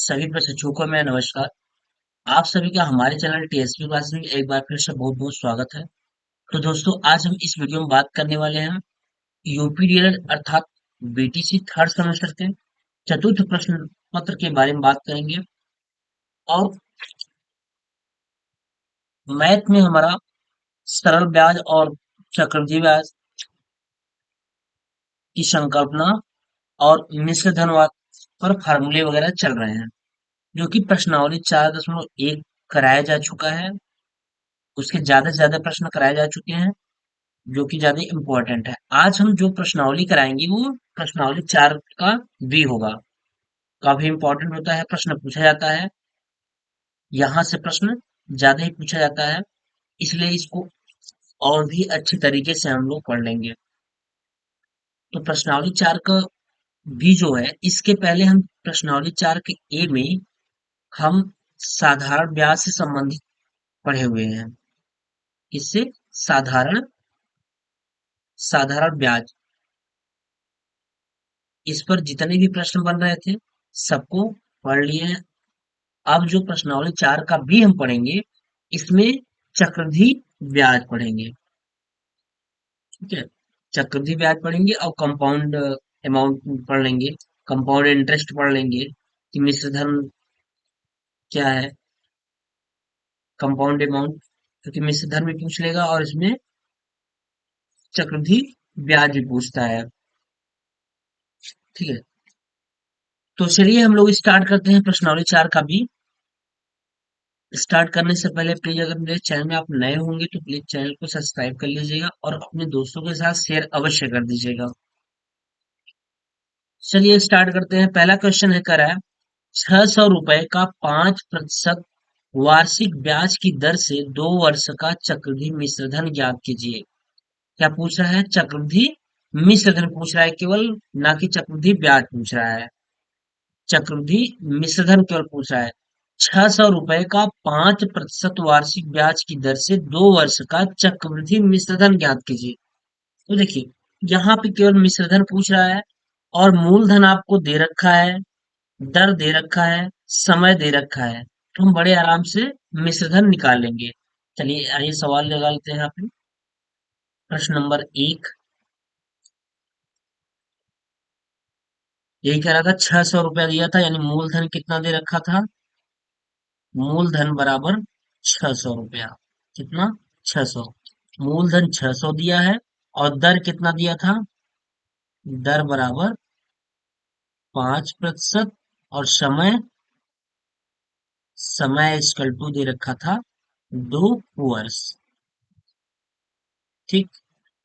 सभी प्रशिक्षुओं को मैं नमस्कार। आप सभी का हमारे चैनल टीएसपी क्लास में एक बार फिर से बहुत बहुत स्वागत है। तो दोस्तों, आज हम इस वीडियो में बात करने वाले हैं यूपीडीएल अर्थात बीटीसी थर्ड सेमेस्टर के चतुर्थ प्रश्न पत्र के बारे में बात करेंगे। और मैथ में हमारा सरल ब्याज और चक्रवृद्धि ब्याज की संकल्पना और मिश्र धनवाद पर फार्मूले वगैरह चल रहे हैं, जो कि प्रश्नावली 4.1 कराया जा चुका है। उसके ज्यादा से ज्यादा प्रश्न कराए जा चुके हैं, जो कि ज्यादा इम्पोर्टेंट है। आज हम जो प्रश्नावली कराएंगे वो प्रश्नावली 4 का बी होगा। काफी इम्पोर्टेंट होता है, प्रश्न पूछा जाता है, यहाँ से प्रश्न ज्यादा ही पूछा जाता है, इसलिए इसको और भी अच्छे तरीके से हम लोग पढ़ लेंगे। तो प्रश्नावली 4 का बी जो है, इसके पहले हम प्रश्नावली 4 के ए में हम साधारण ब्याज से संबंधित पढ़े हुए हैं। इससे साधारण साधारण ब्याज, इस पर जितने भी प्रश्न बन रहे थे सबको पढ़ लिए हैं। अब जो प्रश्नावली 4 का भी हम पढ़ेंगे, इसमें चक्रवृद्धि ब्याज पढ़ेंगे। ठीक है, चक्रवृद्धि ब्याज पढ़ेंगे और कंपाउंड अमाउंट पढ़ लेंगे, कंपाउंड इंटरेस्ट पढ़ लेंगे कि मिश्र धन क्या है, कंपाउंड अमाउंट, क्योंकि मिश्र धन भी पूछ लेगा और इसमें चक्रवृद्धि ब्याज भी पूछता है। ठीक है, तो चलिए हम लोग स्टार्ट करते हैं प्रश्नावली 4 का भी। स्टार्ट करने से पहले प्लीज, अगर मेरे चैनल में आप नए होंगे तो प्लीज चैनल को सब्सक्राइब कर लीजिएगा और अपने दोस्तों के साथ शेयर अवश्य कर दीजिएगा। चलिए स्टार्ट करते हैं। पहला क्वेश्चन है, करा है 600 रुपए का 5% वार्षिक ब्याज की दर से 2 वर्ष का चक्रवृद्धि मिश्रधन ज्ञात कीजिए। क्या पूछ रहा है? चक्रवृद्धि मिश्रधन पूछ रहा है केवल, ना कि चक्रवृद्धि ब्याज पूछ रहा है। चक्रवृद्धि मिश्रधन केवल पूछ रहा है। 600 रुपए का 5% वार्षिक ब्याज की दर से 2 वर्ष का चक्रवृद्धि मिश्रधन ज्ञात कीजिए। तो देखिए, यहाँ पे केवल मिश्रधन पूछ रहा है और मूलधन आपको दे रखा है, दर दे रखा है, समय दे रखा है, तो हम बड़े आराम से मिश्रधन निकाल लेंगे। चलिए आइए सवाल लगा लेते हैं यहाँ पे। प्रश्न नंबर 1 यही कह रहा था, 600 रुपया दिया था, यानी मूलधन कितना दे रखा था? मूलधन बराबर 600 रुपया। कितना? 600। मूलधन 600 दिया है और दर कितना दिया था? दर बराबर 5%। और समय, समय इक्वल टू दे रखा था 2 वर्ष। ठीक।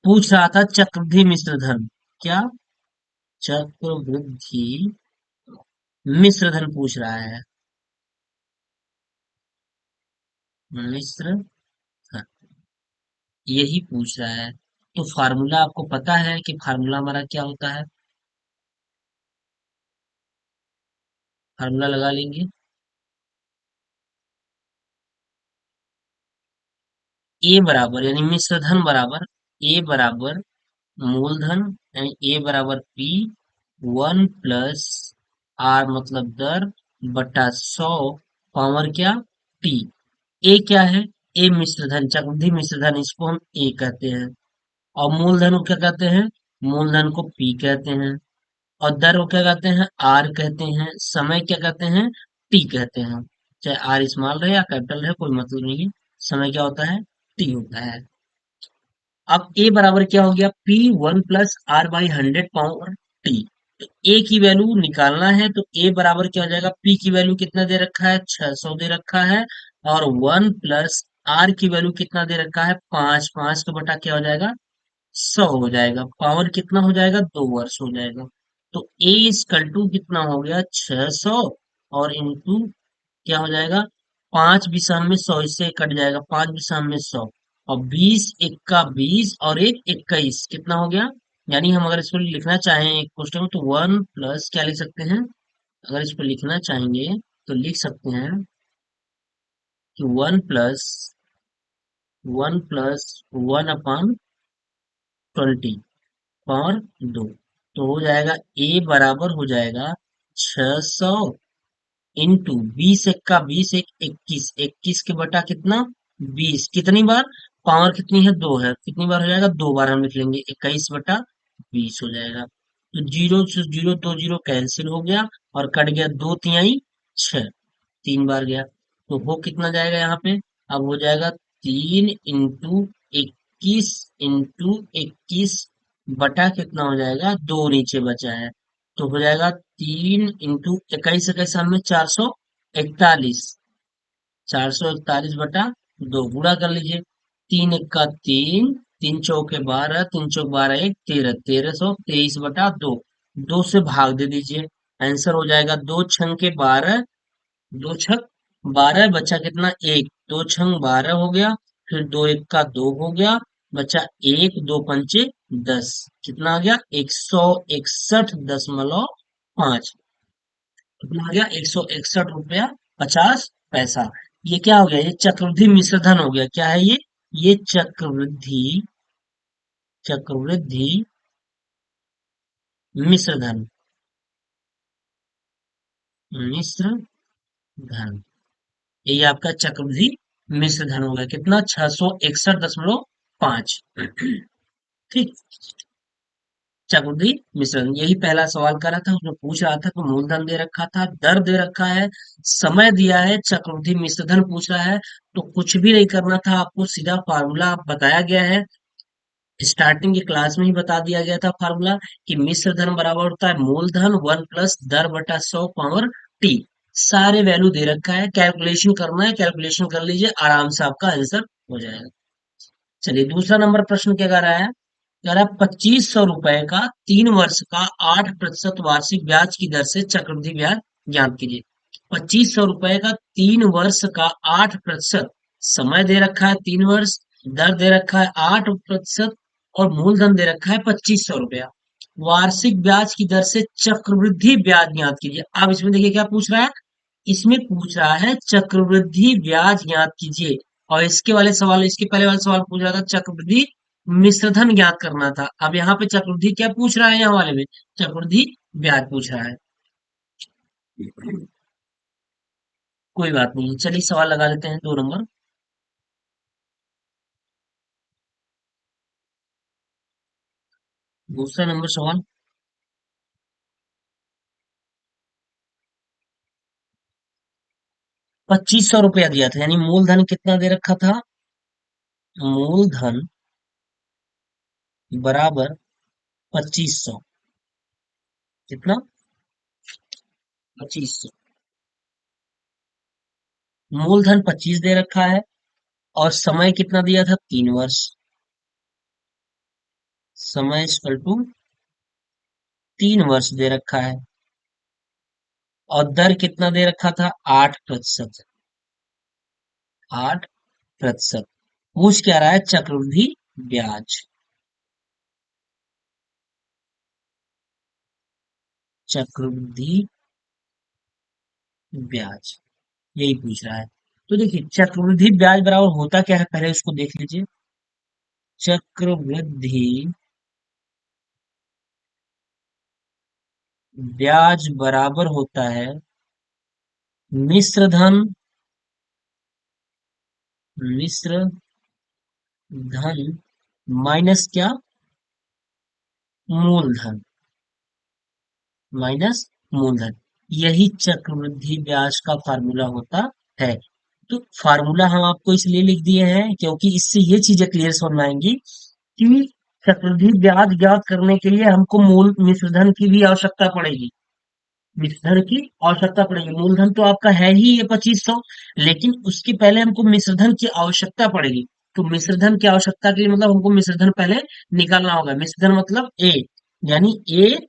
पूछ रहा था चक्रवृद्धि मिश्रधन। क्या? चक्रवृद्धि मिश्रधन पूछ रहा है। मिश्रधन यही पूछ रहा है। तो फार्मूला आपको पता है कि फार्मूला हमारा क्या होता है? फार्मूला लगा लेंगे। ए बराबर, यानी मिश्रधन बराबर, ए बराबर मूलधन, यानी ए बराबर पी 1 प्लस आर मतलब दर बटा 100 पावर क्या? टी। ए क्या है? ए मिश्रधन, चक्रवृद्धि मिश्रधन, इसको हम ए कहते हैं। और मूलधन को क्या कहते हैं? मूलधन को पी कहते हैं। और दर को क्या कहते हैं? आर कहते हैं। समय क्या कहते हैं? टी कहते हैं। चाहे आर स्मॉल रहे या कैपिटल रहे, कोई मतलब नहीं है। समय क्या होता है? टी होता है। अब ए बराबर क्या हो गया? P 1 plus R by 100 power T. तो ए की वैल्यू निकालना है, तो ए बराबर क्या हो जाएगा? पी की वैल्यू कितना दे रखा है? 600 दे रखा है। और 1 प्लस आर की वैल्यू कितना दे रखा है? 5। 5 का बटा क्या हो जाएगा? 100 हो जाएगा। पावर कितना हो जाएगा? 2 वर्ष हो जाएगा। तो ए इजकल टू कितना हो गया? 600 और इंटू क्या हो जाएगा? 5 विषम में 100, इससे कट जाएगा। 5 विषम में 100 और 20 एक्का 20 और 1 21 कितना हो गया? यानी हम अगर इसको लिखना चाहें एक क्वेश्चन में, तो 1 प्लस क्या लिख सकते हैं? अगर इसको लिखना चाहेंगे तो लिख सकते हैं कि 1 प्लस 1 अपॉन 20 पावर 2। तो हो जाएगा ए बराबर हो जाएगा 600 इंटू 20 एक 21, 21 के बटा कितना 20, कितनी बार पावर कितनी है 2 है, कितनी बार हो जाएगा 2 बार हम लिख लेंगे 21 बटा 20 हो जाएगा। तो जीरो से जीरो, दो जीरो कैंसिल हो गया और कट गया, दो तिहाई 6, 3 बार गया। तो वो कितना जाएगा यहाँ पे, अब हो जाएगा 3 इंटू 21 बटा कितना हो जाएगा, 2 नीचे बचा है, तो हो जाएगा 3 इंटू 21, 21 में 441, 441 बटा 2 गुणा कर लीजिए। 3 1 का 3, 3 चौके 12, 3 चौक 12 एक 13, 1323 बटा 2, 2 से भाग दे दीजिए, आंसर हो जाएगा 2 छंग के 12, 2 छक 12, बचा कितना एक, 2 छंग 12 हो गया, फिर 2 1 का 2 हो गया, बचा एक, 2 पंचे 10, कितना आ गया 161.5, कितना आ गया 161 रुपया 50 पैसा। ये क्या हो गया, ये चक्रवृद्धि मिश्रधन हो गया, क्या है ये चक्रवृद्धि मिश्रधन, मिश्रधन, ये आपका चक्रवृद्धि मिश्रधन हो गया, कितना 661.5। ठीक, चक्रवृद्धि मिश्रण, यही पहला सवाल करा था, उसमें पूछ रहा था कि मूलधन दे रखा था, दर दे रखा है, समय दिया है, चक्रवृद्धि मिश्रधन पूछ रहा है, तो कुछ भी नहीं करना था आपको, सीधा फार्मूला बताया गया है, स्टार्टिंग की क्लास में ही बता दिया गया था फार्मूला, कि मिश्रधन बराबर होता है मूलधन 1 + दर बटा 100 पावर टी। सारे वैल्यू दे रखा है, कैलकुलेशन करना है, कैलकुलेशन कर लीजिए, आराम से आपका आंसर हो जाएगा। चलिए दूसरा नंबर प्रश्न क्या कह रहा है, कह रहा है 2500 रुपए का 3 वर्ष का 8% वार्षिक ब्याज की दर से चक्रवृद्धि ब्याज ज्ञात कीजिए। 2500 रुपए का 3 वर्ष का 8%, समय दे रखा है 3 वर्ष, दर दे रखा है 8%, और मूलधन दे रखा है 2500 रुपया, वार्षिक ब्याज की दर से चक्रवृद्धि ब्याज ज्ञात कीजिए। अब इसमें देखिए क्या पूछ रहा है, इसमें पूछ रहा है चक्रवृद्धि ब्याज ज्ञात कीजिए, और इसके वाले सवाल, इसके पहले वाले सवाल पूछ रहा था चक्रवृद्धि मिश्रधन ज्ञात करना था, अब यहाँ पे चक्रवृद्धि क्या पूछ रहा है, यहाँ वाले में चक्रवृद्धि ब्याज पूछ रहा है। कोई बात नहीं, चलिए सवाल लगा लेते हैं 2 नंबर। दूसरा नंबर सवाल, 2500 रुपया दिया था, यानी मूलधन कितना दे रखा था, मूलधन बराबर 2500, कितना 2500, मूलधन 25 दे रखा है, और समय कितना दिया था 3 वर्ष, समय इक्वल टू 3 वर्ष दे रखा है, और दर कितना दे रखा था 8%, 8%। पूछ क्या रहा है, चक्रवृद्धि ब्याज, चक्रवृद्धि ब्याज, यही पूछ रहा है। तो देखिए चक्रवृद्धि ब्याज बराबर होता क्या है, पहले इसको देख लीजिए। चक्रवृद्धि ब्याज बराबर होता है मिश्रधन, मिश्रधन माइनस क्या, मूलधन, माइनस मूलधन, यही चक्रवृद्धि ब्याज का फार्मूला होता है। तो फार्मूला हम आपको इसलिए लिख दिए हैं क्योंकि इससे ये चीजें क्लियर समझ में आएंगी कि चक्रवृद्धि ब्याज ज्ञात करने के लिए हमको मूल मिश्रधन की भी आवश्यकता पड़ेगी, मिश्रधन की आवश्यकता पड़ेगी, मूलधन तो आपका है ही ये 2500, लेकिन उसके पहले हमको मिश्रधन की आवश्यकता पड़ेगी। तो मिश्रधन की आवश्यकता के लिए मतलब हमको मिश्रधन पहले निकालना होगा, मिश्रधन मतलब ए, यानी A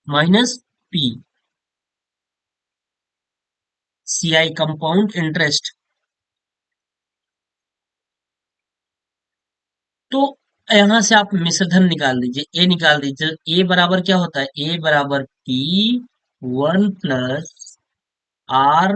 minus P, CI compound interest. तो यहां से आप मिश्रधन निकाल दीजिए, ए निकाल दीजिए, ए बराबर क्या होता है, ए बराबर पी 1 + आर,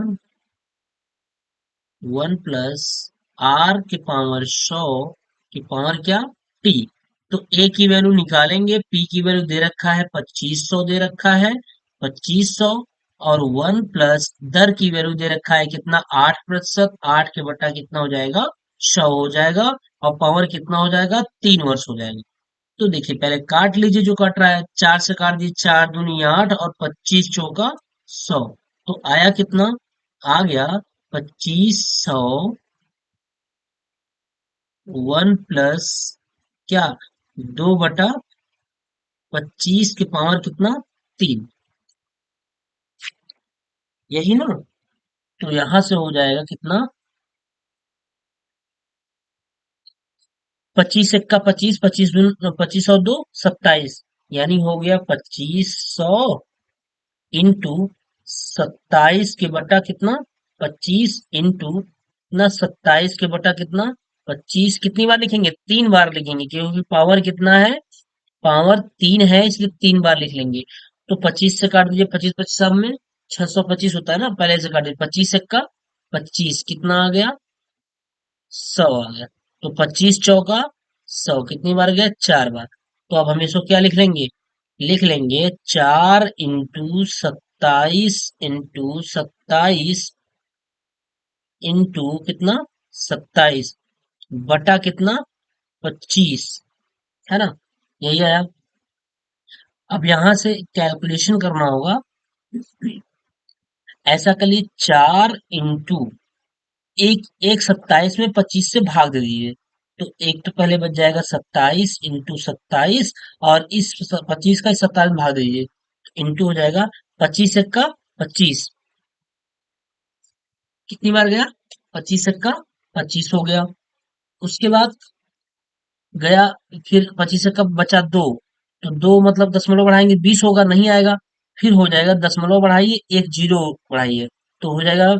1 + आर की पावर 100 की पावर क्या टी। तो ए की वैल्यू निकालेंगे, पी की वैल्यू दे रखा है 2500 दे रखा है, 2500 और 1 प्लस दर की वैल्यू दे रखा है कितना, 8%। 8 के बटा कितना हो जाएगा, 100 हो जाएगा। और पावर कितना हो जाएगा, 3 वर्ष हो जाएगा। तो देखिए पहले काट लीजिए, जो कट रहा है 4 से काट दीजिए, 4 दूनी 8 और 25 चौका 100। तो आया कितना, आ गया 2500। 1 प्लस क्या, 2/25 के पावर कितना, 3। यही ना। तो यहां से हो जाएगा कितना, 25 एक का 25, 25 और 2 27। यानी हो गया 2500 इंटू 27 के बटा कितना, 25 इंटू ना 27 के बटा कितना, 25 कितनी बार लिखेंगे, 3 बार लिखेंगे, क्योंकि पावर कितना है, पावर 3 है, इसलिए 3 बार लिख लेंगे। तो 25 से काट दीजिए, 25 25 सब में 625 होता है ना, पहले से काट दीजिए। 25 एक का 25 कितना आ गया, 100 आ गया। तो 25 चौका 100 कितनी बार गया, 4 बार। तो अब हम इसको क्या लिख लेंगे, लिख लेंगे 4 इंटू 27 इंटू कितना, 27 बटा कितना, 25, है ना। यही आया। अब यहां से कैलकुलेशन करना होगा। ऐसा कर लीजिए, 4 इंटू एक एक 27 में 25 से भाग दे दीजिए। तो एक तो पहले बच जाएगा 27 इंटू 27, और इस 25 का इस 27 में भाग दे दीजिए, इंटू हो जाएगा 25 एक का 25। कितनी बार गया, 25 एक का 25 हो गया। उसके बाद गया, फिर 25 एक का बचा 2। तो 2 मतलब दशमलव बढ़ाएंगे 20 होगा, नहीं आएगा। फिर हो जाएगा दशमलव बढ़ाइए, एक जीरो बढ़ाइए, तो हो जाएगा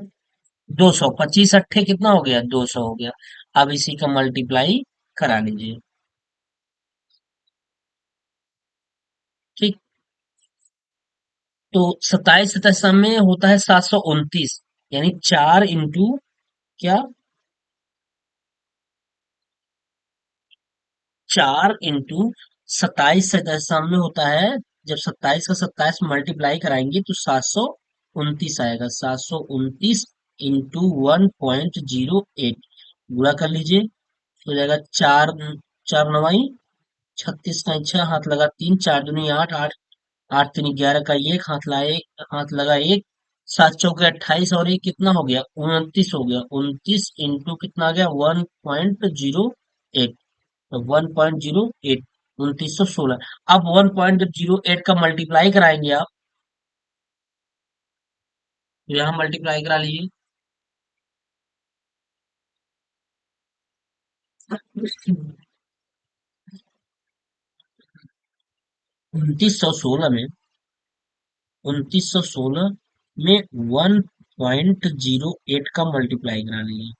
200। 25 अट्ठे कितना हो गया, 200 हो गया। अब इसी का मल्टीप्लाई करा लीजिए। ठीक। तो 27 27 में होता है 729। यानी 4 इंटू क्या, 4 इंटू 27 में होता है, जब 27 का 27 मल्टीप्लाई कराएंगे तो 729 आएगा। 729 इंटू 1.08 गुणा कर लीजिए, हो जाएगा 4 4 9 36 का 6 हाथ लगा 3, 4 दूनी 8, 8 8 3 11 का 1 हाथ लगा 1 हाथ लगा 1, 7 चौके 28 और एक कितना हो गया, 29 हो गया। 29 इंटू कितना आ गया, 1.08। 1.08, 2916। अब 1.08 का मल्टीप्लाई कराएंगे आप, तो यहाँ मल्टीप्लाई करा लीजिए। 2916 में 1.08 का मल्टीप्लाई करा लीजिए।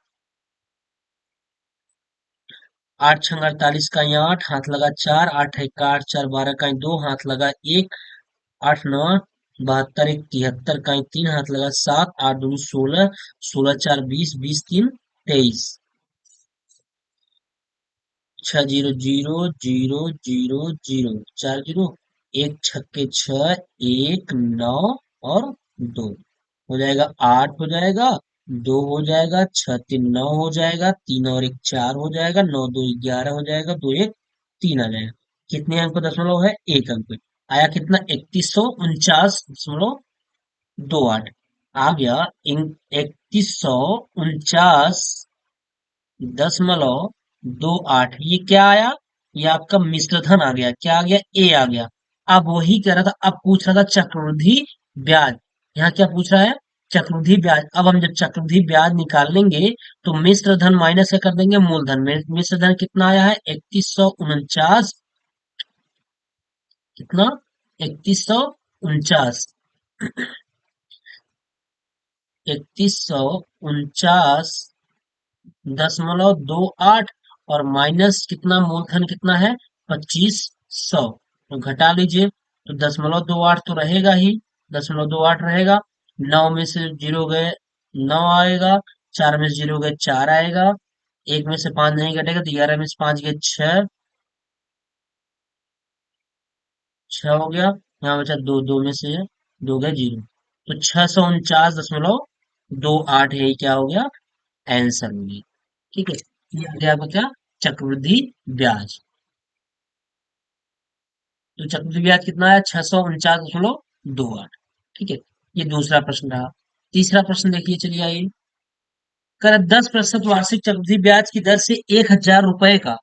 8 6 48 का 8 हाथ लगा 4, 8 1 का 8, 4 12 का 2 हाथ लगा 1, 8 9 72 1 73 का 3 हाथ लगा 7, 8 दूनी 16, 16 4 20, 20 3 23। 6 0 0 0 0 4 0, एक छक्के 6, 1 9 और 2 हो जाएगा, 8 हो जाएगा, 2 हो जाएगा, 6 3 9 हो जाएगा, 3 और 1 4 हो जाएगा, 9 2 11 हो जाएगा, 2 1 3 आ जाएगा। कितने अंक पे दशमलव है, एक अंक पे। आया कितना, 3149.28 आ गया। इन 3149.28 ये क्या आया, ये आपका मिश्र धन आ गया। क्या आ गया, ए आ गया। अब वही कह रहा था, अब पूछ रहा था चक्रवृद्धि ब्याज। यहाँ क्या पूछ रहा है, चक्रवृद्धि ब्याज। अब हम जब चक्रवृद्धि ब्याज निकाल लेंगे तो मिश्र धन माइनस क्या कर देंगे, मूलधन में। मिश्र धन कितना आया है, 3149। कितना, 3149। 3149.28 और माइनस कितना, मूलधन कितना है, 2500। तो घटा लीजिए, तो 0.28 तो रहेगा ही, 0.28 रहेगा। 9 में से 0 गए 9 आएगा, 4 में से 0 गए 4 आएगा, एक में से 5 नहीं घटेगा, तो 11 में से 5 गए 6, 6 हो गया। यहाँ बचा 2, 2 में से 2 गए 0। तो 649.28 है, ये क्या हो गया, आंसर हो गया। ठीक है, ये आ गया आपका क्या, चक्रवृद्धि ब्याज। तो चक्रवृद्धि ब्याज कितना है, 649.28। ठीक है, ये दूसरा प्रश्न रहा। तीसरा प्रश्न देखिए, चलिए आइए। कर 10% वार्षिक चक्रवृद्धि ब्याज की दर से 1,000 रुपए का,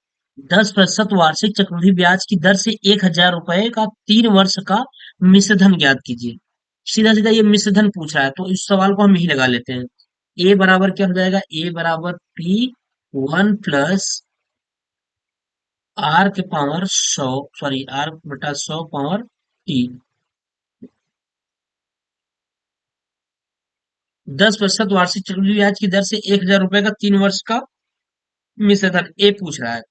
10% वार्षिक चक्रवृद्धि ब्याज की दर से 1,000 रुपए का 3 वर्ष का मिश्र धन ज्ञात कीजिए। सीधा सीधा ये मिश्र धन पूछ रहा है, तो इस सवाल को हम यही लगा लेते हैं। ए बराबर क्या हो जाएगा, ए बराबर P1 प्लस आर के power 100, sorry R/100 power T। 10% वार्षिक चक्रवृद्धि ब्याज की दर से 1,000 रुपए का 3 वर्ष का मिश्र धन ए पूछ रहा है।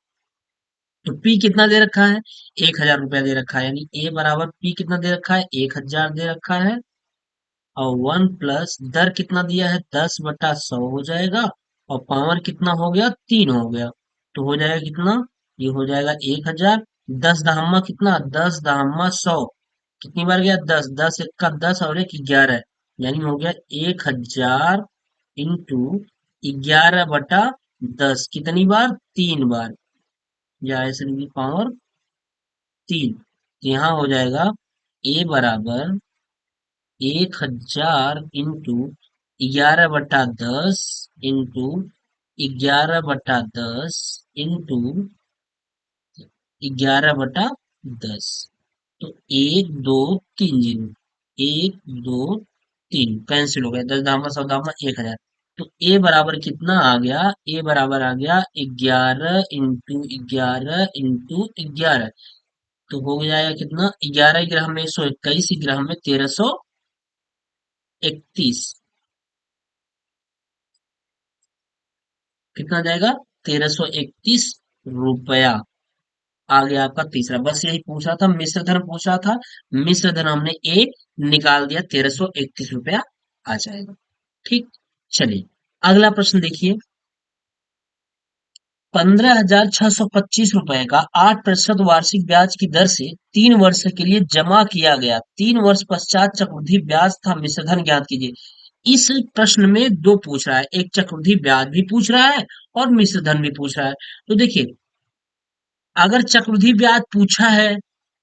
तो P कितना दे रखा है, 1,000 रुपया दे रखा है, यानी ए बराबर P कितना दे रखा है, 1,000 दे रखा है। और 1 प्लस दर कितना दिया है, 10/100 हो जाएगा। और पावर कितना हो गया, 3 हो गया। तो हो जाएगा कितना, ये हो जाएगा 1,000। 10 दहम्मा कितना, 10 दहम्मा 100, कितनी बार गया, 10, 10 1 का 10 और 1 11, यानी हो गया 1,000 इंटू 11/10, कितनी बार, 3 बार, या ऐसे लिखिए पावर 3। यहाँ हो जाएगा ए बराबर 1,000 इंटू 11/10 इंटू 11/10 इंटू 11/10। तो 1 2 3 0, 1 2 3 कैंसिल हो गया, 10 दामा 100 दामा 1,000। तो ए बराबर कितना आ गया, ए बराबर आ गया 11 इंटू 11 इंटू 11। तो हो जाएगा कितना, 11 ग्राम में 121, ग्राम में 1331, कितना जाएगा, 1331 रुपया। आ गया आपका तीसरा, बस यही पूछा था, मिश्र धन पूछा था। मिश्र धन हमने ए निकाल दिया, 1331 रुपया आ जाएगा। ठीक, चलिए अगला प्रश्न देखिए। 15,625 रुपए का 8% वार्षिक ब्याज की दर से 3 वर्ष के लिए जमा किया गया, 3 वर्ष पश्चात चक्रवृद्धि ब्याज था मिश्र धन ज्ञात कीजिए। इस प्रश्न में दो पूछ रहा है, एक चक्रवृद्धि ब्याज भी पूछ रहा है और मिश्र धन भी पूछ रहा है। तो देखिए, अगर चक्रवृद्धि ब्याज पूछा है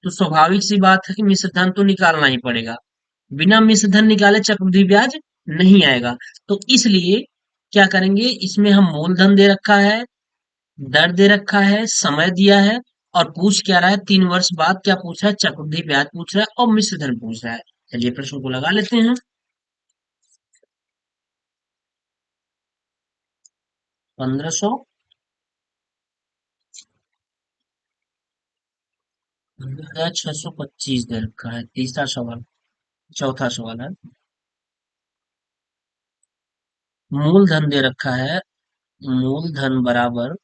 तो स्वाभाविक सी बात है कि मिश्र धन तो निकालना ही पड़ेगा। बिना मिश्र धन निकाले चक्रवृद्धि ब्याज नहीं आएगा। तो इसलिए क्या करेंगे, इसमें हम मूलधन दे रखा है, दर दे रखा है, समय दिया है, और पूछ क्या रहा है, 3 वर्ष बाद क्या पूछ रहा है, चक्रवृद्धि ब्याज पूछ रहा है और मिश्र धन पूछ रहा है। चलिए प्रश्न को लगा लेते हैं। 15,625 दे रखा है, तीसरा सवाल, चौथा सवाल है। मूलधन दे रखा है, मूलधन बराबर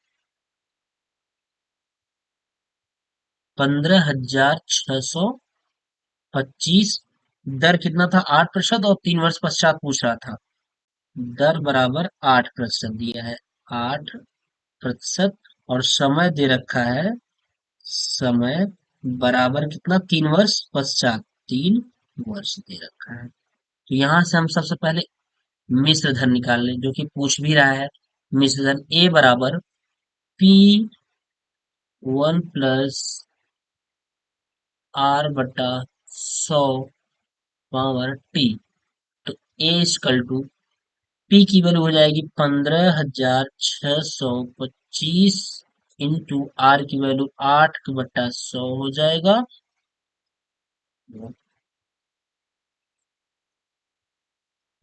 15,625। दर कितना था, 8% और 3 वर्ष पश्चात पूछ रहा था। दर बराबर 8% दिया है, 8%। और समय दे रखा है, समय बराबर कितना, 3 वर्ष पश्चात, 3 वर्ष दे रखा है। तो यहां से हम सबसे पहले मिश्र धन निकाल लें, जो कि पूछ भी रहा है। मिश्र धन ए बराबर P1 plus R/100 power T। तो ए इक्वल टू पी की वैल्यू हो जाएगी 15,625 इंटू आर की वैल्यू 8/100 हो जाएगा।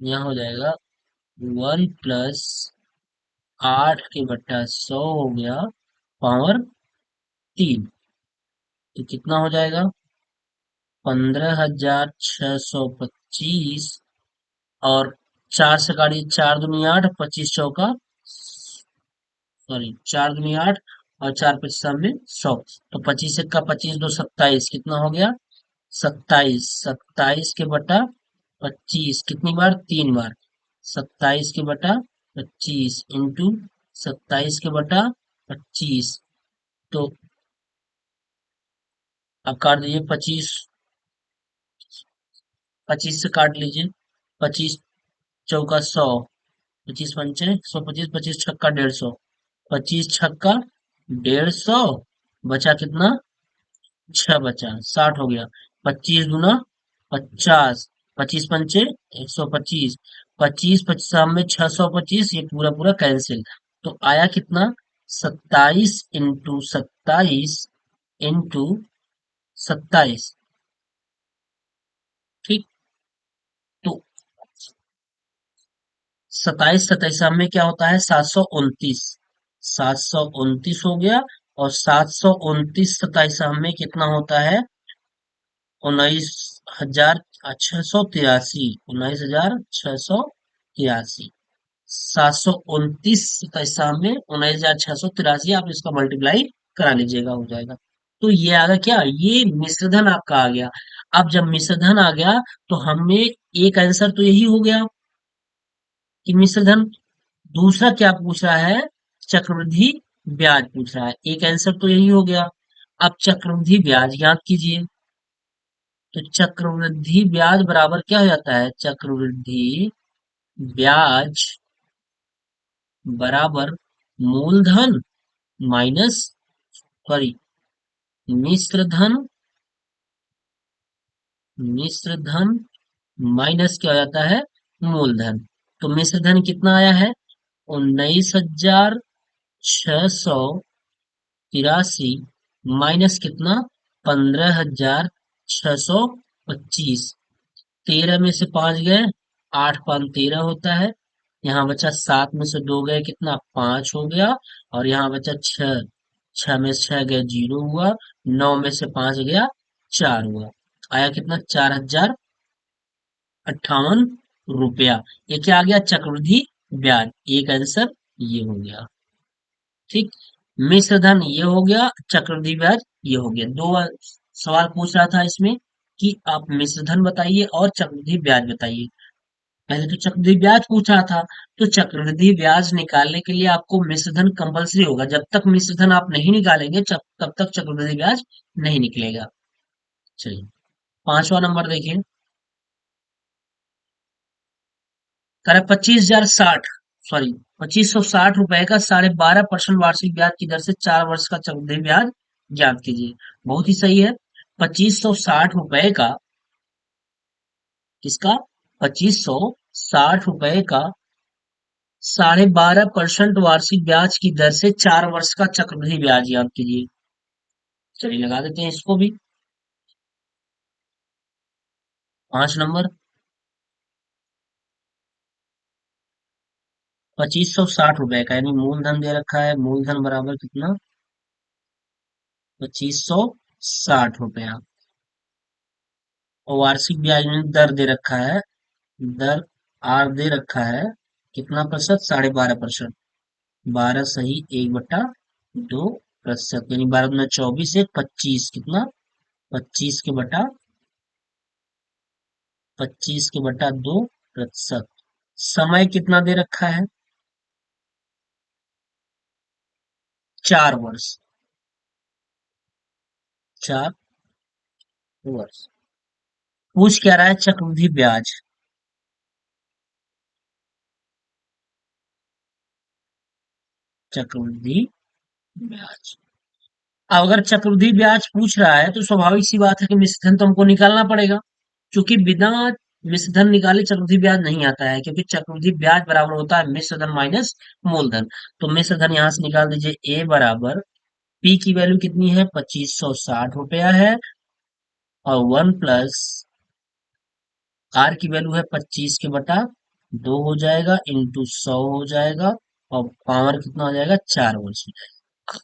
यहाँ हो जाएगा 1 प्लस 8/100 हो गया पावर 3। तो कितना हो जाएगा, 15,625, और 4 से काटिए, 4 दूनी 8, 25 चौका, सॉरी 4 दूनी 8, और 4 25 में 100। तो 25 1 का 25, 2 27, कितना हो गया, 27। 27 के बटा 25 कितनी बार, 3 बार। 27 के बटा 25 इंटू 27 के बटा 25। तो अब काट दीजिए, 25, 25 से काट लीजिए, पच्चीस चौका 100, 25 पंचे 100, 25 छक्का 150, 25 छक्का 150, बचा कितना? 6 बचा, 60 हो गया। 25 दूना 50, 25 पंचे 125, 25 25 में 625, ये पूरा पूरा कैंसिल। तो आया कितना? 27 × 27 × 27। ठीक। तो 27 में क्या होता है? 729, 729 हो गया। और 729 में कितना होता है? 19,683, 19,683। 729 में 19,683, आप इसका मल्टीप्लाई करा लीजिएगा, हो जाएगा। तो ये आ गया क्या? ये मिश्रधन आपका आ गया। अब जब मिश्रधन आ गया तो हमें एक आंसर तो यही हो गया कि मिश्रधन। दूसरा क्या पूछ रहा है? चक्रवृद्धि ब्याज पूछ रहा है। एक आंसर तो यही हो गया। अब चक्रवृद्धि ब्याज याद कीजिए। तो चक्रवृद्धि ब्याज बराबर क्या हो जाता है? चक्रवृद्धि ब्याज बराबर मूलधन माइनस, सॉरी, मिश्र धन, मिश्र धन माइनस क्या हो जाता है? मूलधन। तो मिश्र धन कितना आया है? 19,683 माइनस कितना? 15,625। 13 में से 5 गए, 8 × 5 = 13 होता है। यहाँ बचा 7 में से 2 गए, कितना? 5 हो गया। और यहाँ बचा 6, 6 में से 6 गए, 0 हुआ। 9 में से 5 गया, 4 हुआ। आया कितना? 4,058 रुपया। ये क्या आ गया? चक्रवृद्धि ब्याज। एक आंसर ये हो गया। ठीक। मिश्र धन ये हो गया, चक्रवृद्धि ब्याज ये हो गया। दो सवाल पूछ रहा था इसमें कि आप मिश्र धन बताइए और चक्रवृद्धि ब्याज बताइए। पहले तो चक्रवृद्धि ब्याज पूछ रहा था। तो चक्रवृद्धि ब्याज निकालने के लिए आपको मिश्र धन कंपलसरी होगा। जब तक मिश्र धन आप नहीं निकालेंगे तब तक चक्रवृद्धि ब्याज नहीं निकलेगा। चलिए, पांचवा नंबर देखिए। कह रहा है 25,060, सॉरी, 2560 रुपए का 12.5% वार्षिक ब्याज की दर से 4 वर्ष का चक्रवृद्धि ब्याज ज्ञात कीजिए। बहुत ही सही है। 2560 रुपए का, किसका? 2560 रुपए का 12.5% वार्षिक ब्याज की दर से 4 वर्ष का चक्रवृद्धि ब्याज याद कीजिए। चलिए लगा देते हैं इसको भी। 5 नंबर, 2560 रुपए का, यानी मूलधन दे रखा है। मूलधन बराबर कितना? 2560 रुपया। और वार्षिक ब्याज में दर दे रखा है। दर आर दे रखा है। कितना प्रतिशत? 12.5%। 12 सही 1/2%, यानी 12 × 24 है 25। कितना? 25 के बटा 2%। समय कितना दे रखा है? 4 वर्ष। 4 वर्ष। पूछ क्या रहा है? चक्रवृद्धि ब्याज। चक्रवृद्धि ब्याज। अब अगर चक्रवृद्धि ब्याज पूछ रहा है तो स्वाभाविक सी बात है कि मिश्रधन तो हमको निकालना पड़ेगा। क्योंकि बिना मिश्रधन निकाले चक्रवृद्धि ब्याज नहीं आता है, क्योंकि चक्रवृद्धि ब्याज बराबर होता है मिश्रधन माइनस मूलधन। तो मिश्रधन यहां से निकाल दीजिए। ए बराबर पी की वैल्यू कितनी है? 2560 रुपया है। और 1 प्लस आर की वैल्यू है 25 के बटा 2 हो जाएगा, इंटू 100 हो जाएगा। और पावर कितना हो जाएगा? 4 वर्ष हो जाएगा।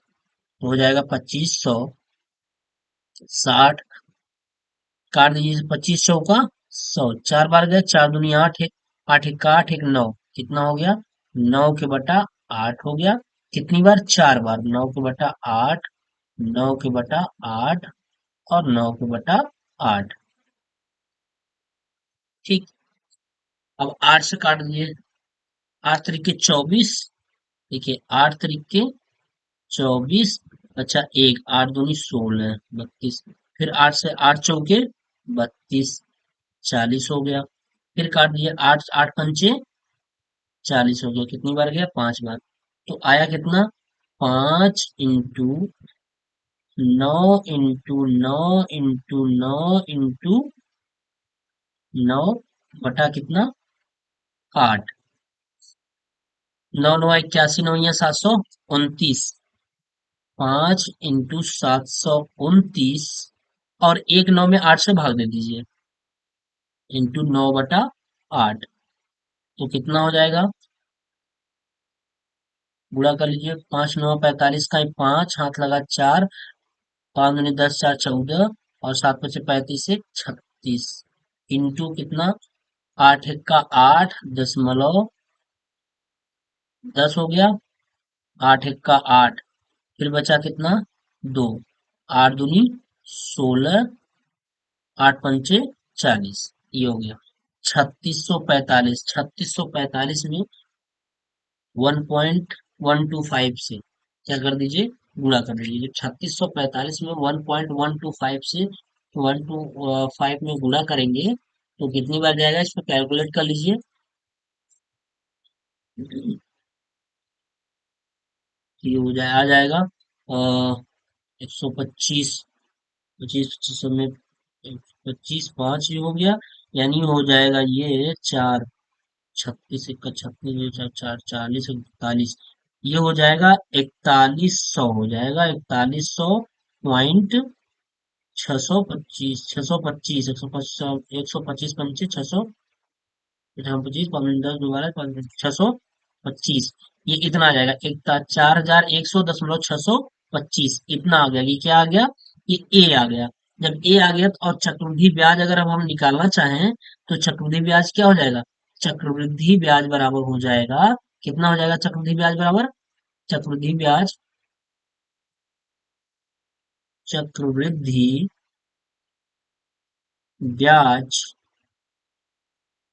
तो हो जाएगा 2560, काट दीजिए। 25 × 100, 4 बार गए, 4 दूनी 8, एक 8 एक का 8, एक 9, कितना हो गया? 9 के बटा 8 हो गया। कितनी बार? 4 बार। 9 के बटा 8, 9 के बटा 8 और 9 के बटा 8। ठीक। अब 8 से काट दिए। 8 × 3 = 24। देखिए 8 × 3 = 24, अच्छा एक, 8 दूनी 16, 32। फिर 8 से 8 चौके 32, 40 हो गया। फिर काट दिए, आठ आठ पंचे 40 हो गया, कितनी बार गया, 5 बार। तो आया कितना, 5 इंटू 9 इंटू 9 इंटू 9 बटा कितना, 8। 9 9 81, 9 729। 5 इंटू 729 और एक 9 में 8 से भाग दे दीजिए, इंटू 9/8। तो कितना हो जाएगा, गुणा कर लीजिए, 5 9 45 का 5 हाथ लगा 4, 5 दूनी 10 4 14 और 7 5 35 से 36, इंटू कितना, 8 1 का 8 दशमलव 10 हो गया, 8 1 का 8, फिर बचा कितना, 2, 8 दूनी 16, 8 पंचे 40, ये हो गया 3645। 3645 में 1.125 से क्या कर दीजिए, गुणा कर दीजिए। जब 3645 में 1.125 से 125 में गुणा करेंगे तो कितनी बार जाएगा, इसको कैलकुलेट कर लीजिए। ये हो जाए, आ जाएगा 125, 25 25 में 25 5 ये हो गया, यानी हो जाएगा ये 4, 36 1 का 36 चार चार 40 41 ये हो जाएगा 4100, हो जाएगा 4100.625, 625, 125 पंचे 600, 25 15 दोबारा 625, ये इतना आ जाएगा, एक 4100.625 इतना आ गया। ये क्या आ गया, ये ए आ गया। जब ए आ गया तो, और चक्रवृद्धि ब्याज अगर अब हम निकालना चाहें तो चक्रवृद्धि ब्याज क्या हो जाएगा, चक्रवृद्धि ब्याज बराबर हो जाएगा, कितना हो जाएगा चक्रवृद्धि ब्याज बराबर, चक्रवृद्धि ब्याज, चक्रवृद्धि ब्याज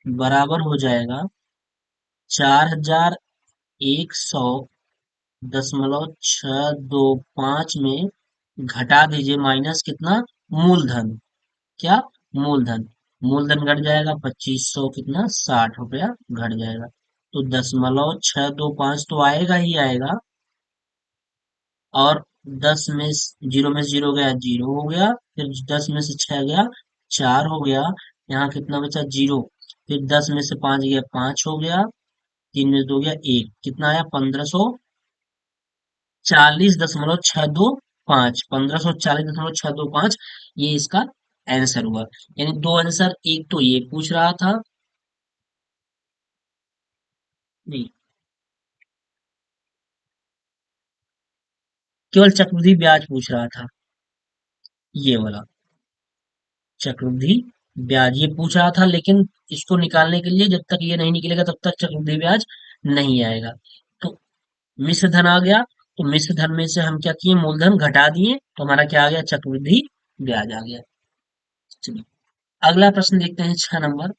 बराबर हो जाएगा 4100.625 में घटा दीजिए माइनस कितना, मूलधन, क्या, मूलधन, मूलधन घट जाएगा 2500 कितना, 60 रुपया घट जाएगा। तो 0.625 तो आएगा ही आएगा, और 10 में 0 गया, 0 हो गया, फिर 10 में से 6 गया, 4 हो गया, यहाँ कितना बचा, 0, फिर 10 में से 5 गया, 5 हो गया, 3 में से 2 गया, 1, कितना आया, 1540.625, 1540.625, ये इसका आंसर हुआ। यानी दो आंसर, एक तो ये पूछ रहा था, नहीं, केवल चक्रवृद्धि ब्याज पूछ रहा था, ये वाला चक्रवृद्धि ब्याज ये पूछ रहा था, लेकिन इसको निकालने के लिए जब तक ये नहीं निकलेगा तब तक चक्रवृद्धि ब्याज नहीं आएगा। तो मिश्र धन आ गया, तो मिश्र धन में से हम क्या किए, मूलधन घटा दिए, तो हमारा क्या आ गया, चक्रवृद्धि ब्याज आ गया। चलिए अगला प्रश्न देखते हैं, 6 नंबर।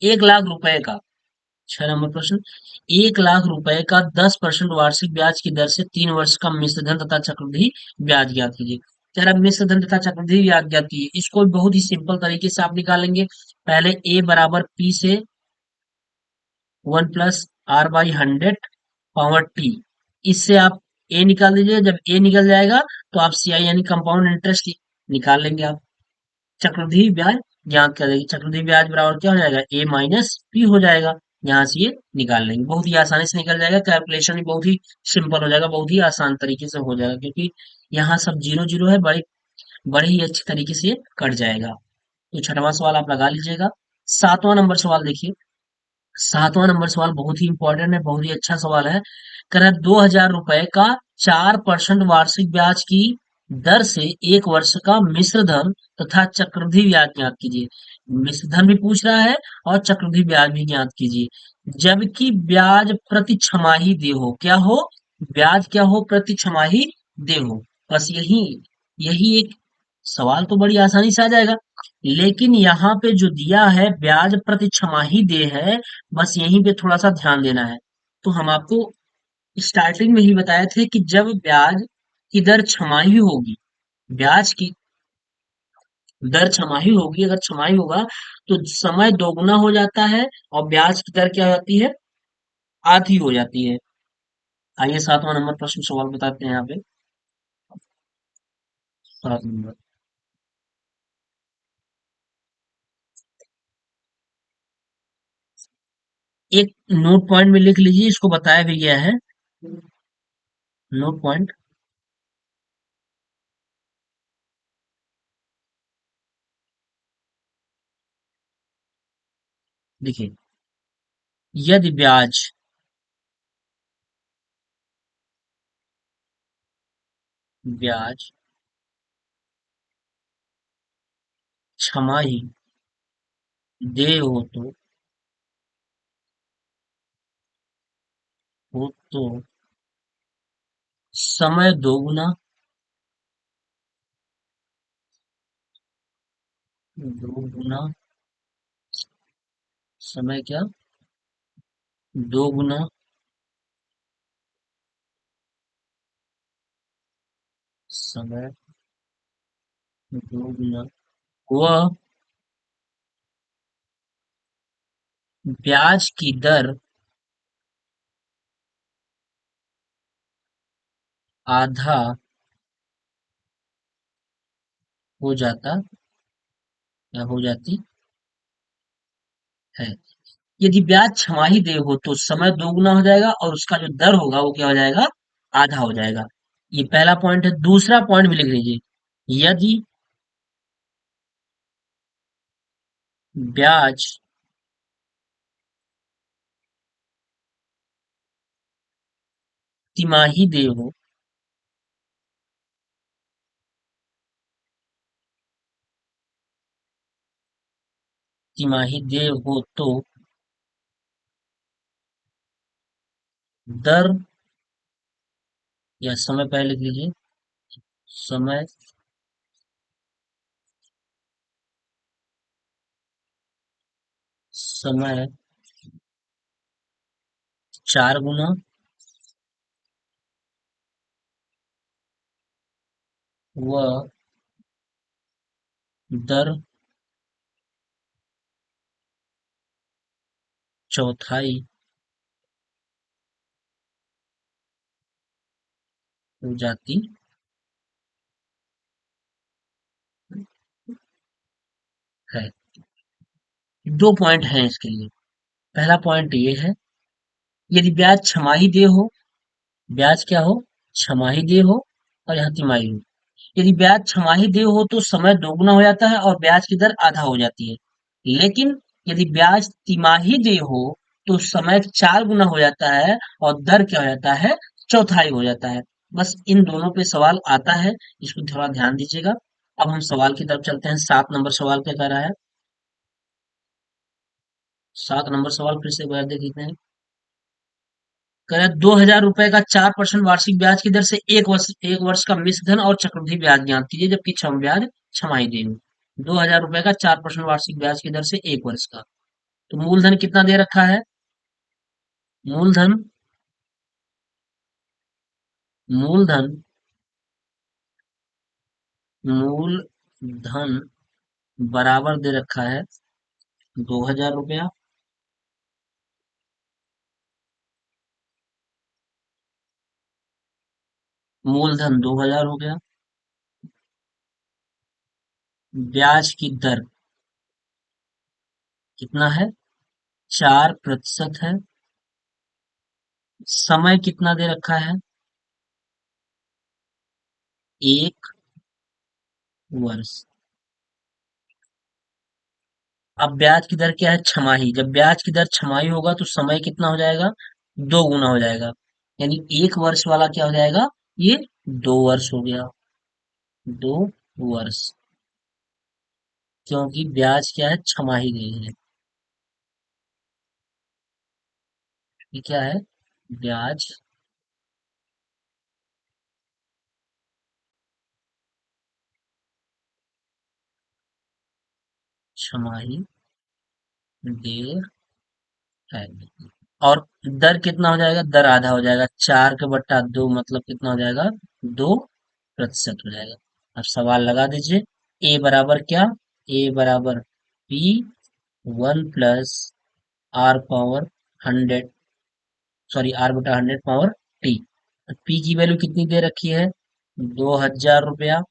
1 लाख रुपए का, 6 नंबर प्रश्न, 1 लाख रुपए का 10% वार्षिक ब्याज की दर से 3 वर्ष का मिश्र धन तथा चक्रवृद्धि ब्याज ज्ञात कीजिए। कह रहा है मिश्र धन तथा चक्रवृद्धि ब्याज ज्ञात कीजिए, इसको बहुत ही सिंपल तरीके से आप निकालेंगे। पहले ए बराबर पी से 1 + R/100 पावर टी, इससे आप ए निकाल दीजिए। जब ए निकल जाएगा तो आप सीआई यानी कंपाउंड इंटरेस्ट निकाल लेंगे आप। चक्रवृद्धि ब्याज ज्ञात करेंगे, चक्रवृद्धि ब्याज बराबर क्या हो जाएगा, ए माइनस पी हो जाएगा। यहाँ से ये निकाल लेंगे, बहुत ही आसानी से निकल जाएगा, कैलकुलेशन भी बहुत ही सिंपल हो जाएगा, बहुत ही आसान तरीके से हो जाएगा, क्योंकि यहाँ सब जीरो जीरो है, बड़े बड़े ही अच्छे तरीके से ये कट जाएगा। तो छठवां सवाल आप लगा लीजिएगा। 7वां नंबर सवाल देखिए, 7वां नंबर सवाल बहुत ही इंपॉर्टेंट है, बहुत ही अच्छा सवाल है। कह रहा है 2,000 रुपए का 4% वार्षिक ब्याज की दर से 1 वर्ष का मिश्र धन तथा चक्रवृद्धि ब्याज ज्ञात कीजिए। मिश्र धन भी पूछ रहा है और चक्रवृद्धि ब्याज भी ज्ञात कीजिए, जबकि ब्याज प्रति छमाही दे हो, क्या हो, ब्याज क्या हो, प्रति छमाही दे हो। बस यही यही एक सवाल तो बड़ी आसानी से आ जाएगा, लेकिन यहाँ पे जो दिया है ब्याज प्रति छमाही दे है, बस यहीं पे थोड़ा सा ध्यान देना है। तो हम आपको स्टार्टिंग में ही बताए थे कि जब ब्याज की दर छमाही होगी, ब्याज की दर छमाही होगी, अगर छमाही होगा तो समय दोगुना हो जाता है और ब्याज की दर क्या हो जाती है, आधी हो जाती है। आइए 7वां नंबर प्रश्न सवाल बताते हैं यहाँ पे। 7 नंबर, एक नोट पॉइंट में लिख लीजिए, इसको बताया भी गया है। नोट पॉइंट, देखिए, यदि ब्याज, ब्याज छमाही देय हो तो समय दोगुना, दोगुना समय क्या, दोगुना समय, दोगुना वह ब्याज की दर आधा हो जाता या हो जाती है। यदि ब्याज छमाही देय हो तो समय दोगुना हो जाएगा और उसका जो दर होगा वो क्या हो जाएगा, आधा हो जाएगा। ये पहला पॉइंट है। दूसरा पॉइंट भी लिख लीजिए, यदि ब्याज तिमाही देय हो, तिमाही देय हो तो दर या समय, पहले लिख लीजिए, समय, समय 4 गुना व दर चौथाई हो जाती है। दो पॉइंट हैं इसके लिए। पहला पॉइंट ये है, यदि ब्याज छमाही देय हो, ब्याज क्या हो, छमाही देय हो और यहाँ तिमाही हो। यदि ब्याज छमाही देय हो तो समय दोगुना हो जाता है और ब्याज की दर आधा हो जाती है। लेकिन यदि ब्याज तिमाही देय हो तो समय 4 गुना हो जाता है और दर क्या हो जाता है, चौथाई हो जाता है। बस इन दोनों पे सवाल आता है, इसको थोड़ा ध्यान दीजिएगा। अब हम सवाल की तरफ चलते हैं। 7 नंबर सवाल क्या कह रहा है। 7 नंबर सवाल फिर से एक बार देख लेते हैं। कह रहा है 2,000 रुपए का 4% वार्षिक ब्याज की दर से एक वर्ष का मिश्र धन और चक्रवृद्धि ब्याज ज्ञात कीजिए, जबकि छम ब्याज छमाही देनी। 2,000 रुपए का 4% वार्षिक ब्याज की दर से एक वर्ष का। तो मूलधन कितना दे रखा है, मूलधन, मूलधन, मूलधन बराबर दे रखा है 2,000 रुपया। मूलधन 2,000 हो गया। ब्याज की दर कितना है, 4% है। समय कितना दे रखा है, 1 वर्ष। अब ब्याज की दर क्या है, छमाही। जब ब्याज की दर छमाही होगा तो समय कितना हो जाएगा, 2 गुना हो जाएगा। यानी 1 वर्ष वाला क्या हो जाएगा, ये 2 वर्ष हो गया, 2 वर्ष। क्योंकि ब्याज क्या है, छमाही गई है। ये क्या है, ब्याज छमाही देय है। और दर कितना हो जाएगा, दर आधा हो जाएगा, 4 के बट्टा 2 मतलब कितना हो जाएगा, 2% हो जाएगा। अब सवाल लगा दीजिए, ए बराबर क्या, ए बराबर P 1 plus R power 100, sorry R बटा 100 पावर टी। पी की वैल्यू कितनी दे रखी है? 2000 रुपया।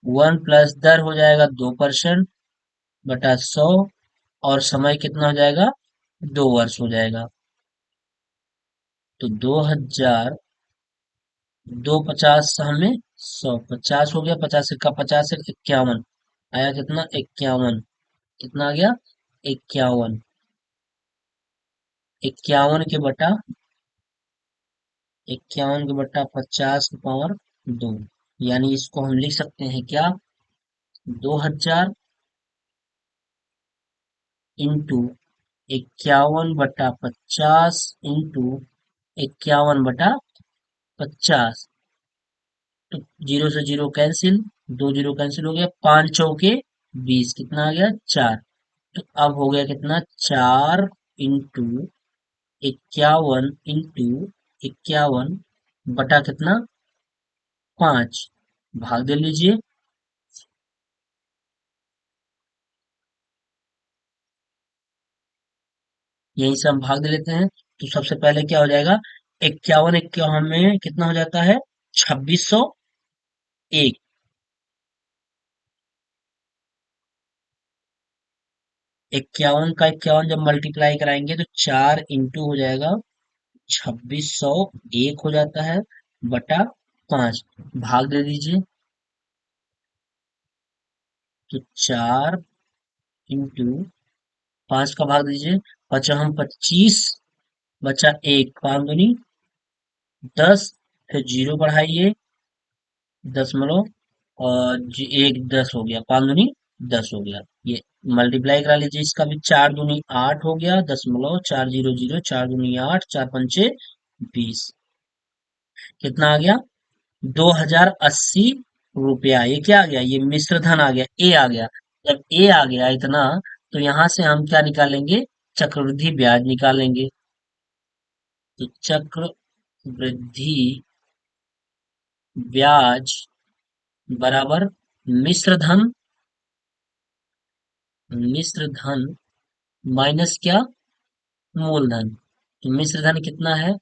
1 प्लस दर हो जाएगा 2% बटा 100, और समय कितना हो जाएगा? 2 वर्ष हो जाएगा। तो 2000, 2 50 हमें 100, 50 हो गया, 50 का 50 51, आया कितना? 51। कितना आ गया? 51। 51 के बटा 50 की पावर 2, यानी इसको हम लिख सकते हैं क्या? 2000 इंटू 51 बटा 50 इंटू 51 बटा 50। तो 0 से 0 कैंसिल, 2 0 कैंसिल हो गया, 5 चौके 20, कितना आ गया? 4। तो अब हो गया कितना? 4 इंटू 51 इंटू 51 बटा कितना? 5। भाग दे लीजिए। यहीं से हम भाग दे लेते हैं। तो सबसे पहले क्या हो जाएगा? 51 में कितना हो जाता है? 2601। 51 का 51 जब मल्टीप्लाई कराएंगे तो 4 इंटू हो जाएगा 2601 हो जाता है, बटा 5। भाग दे दीजिए। तो 4 इंटू 5 का भाग दीजिए। बचा हम 25, बचा 1, 5 दूनी 10, फिर 0 बढ़ाइए, 10 और 1 10 हो गया, 5 दूनी 10 हो गया। ये मल्टीप्लाई करा लीजिए, इसका भी 4 दूनी 8 हो गया, 10,400, 4 दूनी 8, 4 पंचे 20। कितना आ गया? 2080 रुपया। ये क्या आ गया? ये मिश्र धन आ गया, ए आ गया। जब ए आ गया इतना, तो यहां से हम क्या निकालेंगे? चक्रवृद्धि ब्याज निकालेंगे। तो चक्र वृद्धि ब्याज बराबर मिश्र धन, मिश्र धन माइनस क्या? मूलधन। तो मिश्र धन कितना है?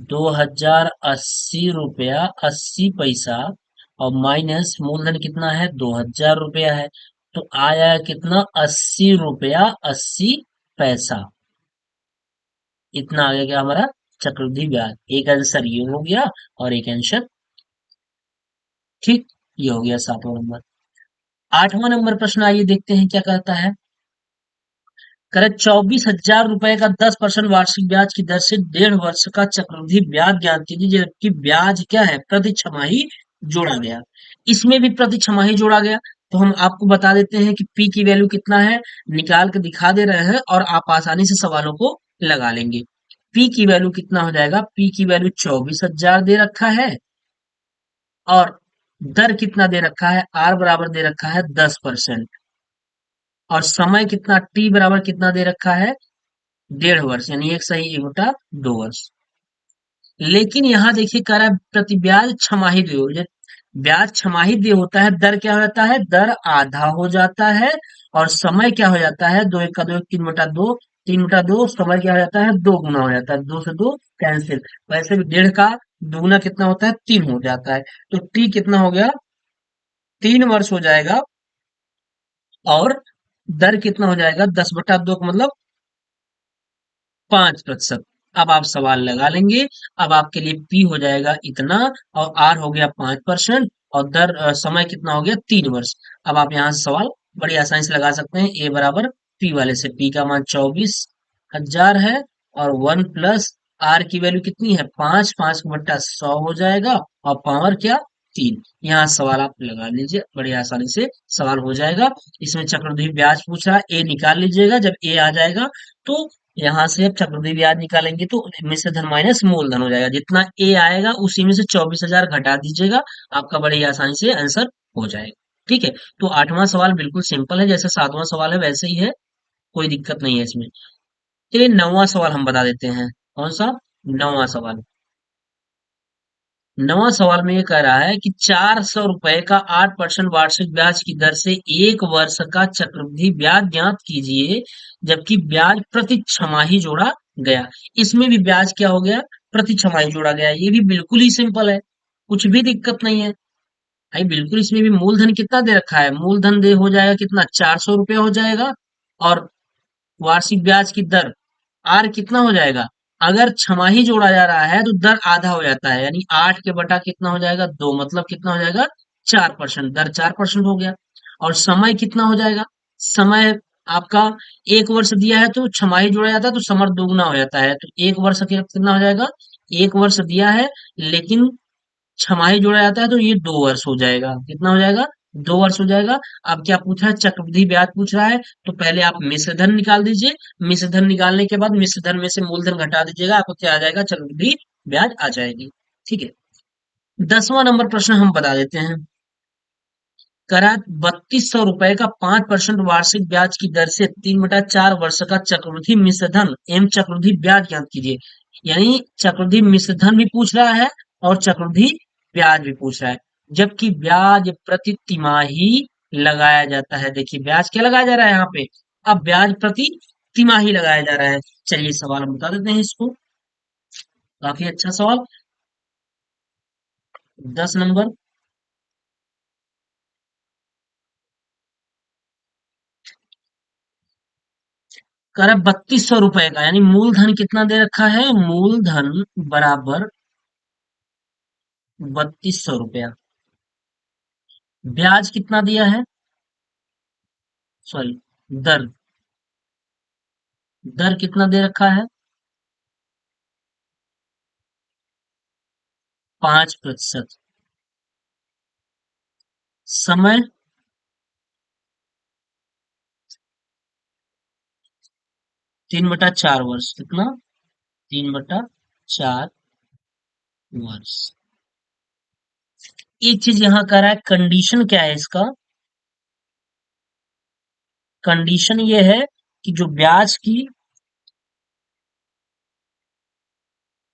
2080 रुपया 80 पैसा, और माइनस मूलधन कितना है? 2000 रुपया है। तो आया कितना? 80 रुपया 80 पैसा। इतना आ गया क्या हमारा? चक्रवृद्धि ब्याज। एक आंसर ये हो गया, और एक आंसर ठीक, ये हो गया 7वां नंबर। 8वां नंबर प्रश्न, आइए देखते हैं क्या कहता है। करे 24,000 रुपए का 10% वार्षिक ब्याज की दर से 1.5 वर्ष का चक्रवृद्धि ब्याज ज्ञात कीजिए, जबकि ब्याज क्या है? प्रति छमाही जोड़ा गया। इसमें भी प्रति छमाही जोड़ा गया। तो हम आपको बता देते हैं कि पी की वैल्यू कितना है, निकाल के दिखा दे रहे हैं, और आप आसानी से सवालों को लगा लेंगे। पी की वैल्यू कितना हो जाएगा? पी की वैल्यू 24,000 दे रखा है, और दर कितना दे रखा है? आर बराबर दे रखा है 10%, और समय कितना? टी बराबर कितना दे रखा है? 1.5 वर्ष, यानी एक सही एक बटा 2 वर्ष। लेकिन यहाँ देखिए कह रहा है प्रति ब्याज छमाही द्वय ब्याज छमाही द्वय होता है, दर क्या हो जाता है? दर आधा हो जाता है, और समय क्या हो जाता है? 2 1 का 2, 3 बटा 2, 3 बटा 2, समय क्या हो जाता है? 2 गुना हो जाता है, 2 से 2 कैंसिल। वैसे भी 1.5 का दुगुना कितना होता है? 3 हो जाता है। तो टी कितना हो गया? 3 वर्ष हो जाएगा, और दर कितना हो जाएगा? 10/2 का मतलब 5%। अब आप सवाल लगा लेंगे। अब आपके लिए पी हो जाएगा इतना, और आर हो गया 5%, और दर समय कितना हो गया? 3 वर्ष। अब आप यहाँ से सवाल बड़ी आसानी से लगा सकते हैं। ए बराबर पी वाले से, पी का मान 24,000 है, और 1 प्लस आर की वैल्यू कितनी है? 5, 5 का बट्टा 100 हो जाएगा, और पावर क्या? 3। यहाँ सवाल आप लगा लीजिए, बड़ी आसानी से सवाल हो जाएगा। इसमें चक्रवृद्धि ब्याज पूछ रहा है, ए निकाल लीजिएगा। जब ए आ जाएगा, तो यहाँ से अब चक्रवृद्धि ब्याज निकालेंगे, तो मिश्र धन माइनस मूलधन हो जाएगा। जितना ए आएगा उसी में से 24,000 घटा दीजिएगा, आपका बड़ी आसानी से आंसर हो जाएगा। ठीक है। तो 8वां सवाल बिल्कुल सिंपल है, जैसे 7वां सवाल है वैसे ही है, कोई दिक्कत नहीं है इसमें। चलिए 9वां सवाल हम बता देते हैं। कौन सा? 9वां सवाल। नवा सवाल में ये कह रहा है कि 400 रुपए का 8% वार्षिक ब्याज की दर से एक वर्ष का चक्रवृद्धि ब्याज ज्ञात कीजिए, जबकि ब्याज प्रति छमाही जोड़ा गया। इसमें भी ब्याज क्या हो गया, प्रति छमाही जोड़ा गया। ये भी बिल्कुल ही सिंपल है, कुछ भी दिक्कत नहीं है भाई। बिल्कुल इसमें भी मूलधन कितना दे रखा है, मूलधन दे हो जाएगा कितना, 400 रुपया हो जाएगा। और वार्षिक ब्याज की दर आर कितना हो जाएगा, अगर छमाही जोड़ा जा रहा है तो दर आधा हो जाता है, यानी 8 के बटा कितना हो जाएगा, 2, मतलब कितना हो जाएगा, 4%। दर 4% हो गया। और समय कितना हो जाएगा, समय आपका 1 वर्ष दिया है तो छमाही जोड़ा जाता है तो समय दोगुना हो जाता है, तो 1 वर्ष कितना हो जाएगा, 1 वर्ष दिया है लेकिन छमाही जोड़ा जाता है तो ये 2 वर्ष हो जाएगा। कितना हो जाएगा, 2 वर्ष हो जाएगा। अब क्या पूछ रहा है, चक्रवृद्धि ब्याज पूछ रहा है, तो पहले आप मिश्र धन निकाल दीजिए। मिश्र धन निकालने के बाद मिश्र धन में से मूलधन घटा दीजिएगा, आपको क्या आ जाएगा, चक्रवृद्धि ब्याज आ जाएगी। ठीक है। 10वां नंबर प्रश्न हम बता देते हैं। करा 3200 रुपए का 5% वार्षिक ब्याज की दर से 3/4 वर्ष का चक्रवृद्धि मिश्र धन एवं चक्रवृद्धि ब्याज ज्ञात कीजिए। यानी चक्रवृद्धि मिश्र धन भी पूछ रहा है और चक्रवृद्धि ब्याज भी पूछ रहा है, जबकि ब्याज प्रति तिमाही लगाया जाता है। देखिए ब्याज क्या लगाया जा रहा है यहाँ पे, अब ब्याज प्रति तिमाही लगाया जा रहा है। चलिए सवाल हम बता देते हैं इसको। काफी अच्छा सवाल। 10 नंबर, कह रहा है 3200 रुपए का, यानी मूलधन कितना दे रखा है, मूलधन बराबर 3200 रुपया। ब्याज कितना दिया है, सॉरी, दर, दर कितना दे रखा है, 5%। समय 3/4 वर्ष, कितना, 3/4 वर्ष। एक चीज यहाँ कह रहा है, कंडीशन क्या है इसका, कंडीशन ये है कि जो ब्याज की,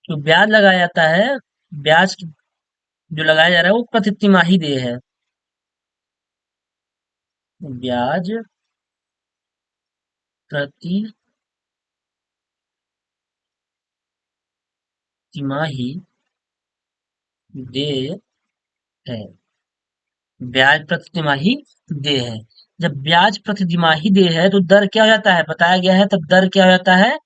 जो ब्याज लगाया जाता है, ब्याज जो लगाया जा रहा है वो प्रति तिमाही देय है। ब्याज प्रति तिमाही देय है। ब्याज प्रति तिमाही देय है। जब ब्याज प्रति तिमाही देय है तो दर क्या हो जाता है, बताया गया है, तब दर क्या हो जाता है,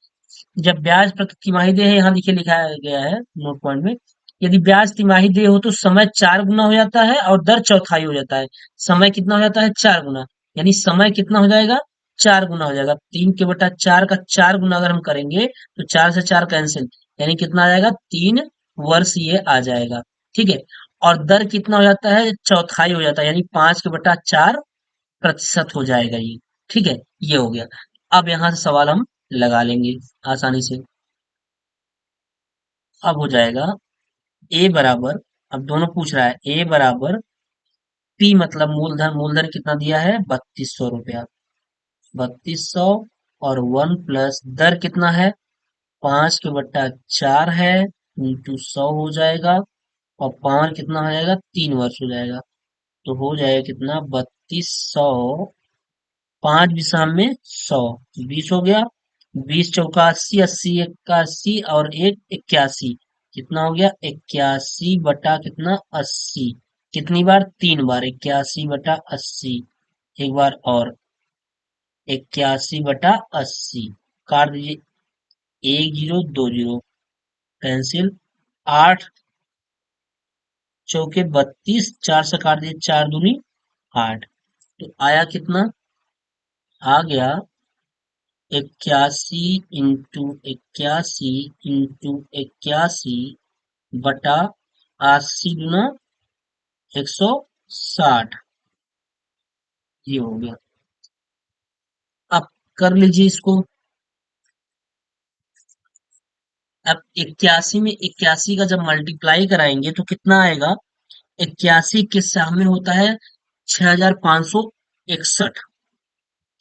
जब ब्याज प्रति तिमाही देय है, यहाँ देखिए लिखा गया है नोट पॉइंट में, यदि ब्याज तिमाही देय हो तो समय 4 गुना हो जाता है और दर चौथाई हो जाता है। समय कितना हो जाता है, 4 गुना, यानी समय कितना हो जाएगा, 4 गुना हो जाएगा। 3 के बटा 4 का 4 गुना अगर हम करेंगे तो 4 से 4 कैंसिल, यानी कितना आ जाएगा, 3 वर्ष ये आ जाएगा। ठीक है। और दर कितना हो जाता है, चौथाई हो जाता है, यानी 5/4 प्रतिशत हो जाएगा ये। ठीक है, ये हो गया। अब यहाँ से सवाल हम लगा लेंगे आसानी से। अब हो जाएगा ए बराबर, अब दोनों पूछ रहा है, ए बराबर पी मतलब मूलधन, मूलधन कितना दिया है, 3200 रुपया, 3200, और 1 प्लस दर कितना है, 5/4 है, इंटू 100 हो जाएगा, और पावर कितना हो जाएगा, 3 वर्ष हो जाएगा। तो हो जाएगा कितना, 3200, 5 भी 100, 20 हो गया, 20 चौका 80, 80 और 1 81, कितना हो गया, 81 बटा कितना, 80। कितनी बार, 3 बार, 81/80। एक बार और, 81/80, काट दीजिए, 1 0 2 0 कैंसिल, 8 चौके 32, 4 से काट दीजिए, 4 दूनी 8। तो आया कितना, आ गया 81 इंटू 81 बटा 80 गुना 160, ये हो गया। अब कर लीजिए इसको। अब 81 में 81 का जब मल्टीप्लाई कराएंगे तो कितना आएगा, 81 के सामने होता है 6561,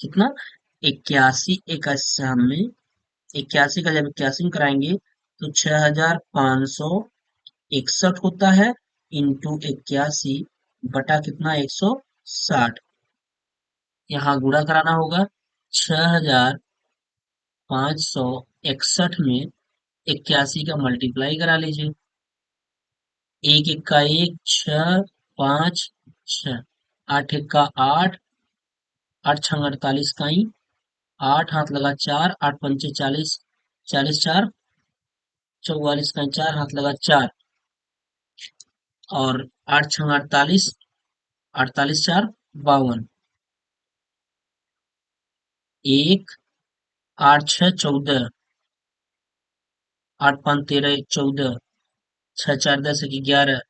कितना, 81 एक सामने, 81 का जब 81 में कराएंगे तो 6561 61 होता है इंटू 81 बटा कितना 160। यहाँ गुणा कराना होगा 6561 में 81 का मल्टीप्लाई करा लीजिए। एक एक का एक, छह, पाँच, छह, आठ एक का आठ, आठ छंग 48 का ही, आठ हाथ लगा चार, आठ पंचे 40, 40 चार 44 का ही, चार हाथ लगा चार, और आठ छंग 48, 48 चार 52, एक, आठ छह 14, आठ पाँच 13 एक 14, छह चार 10 एक 11,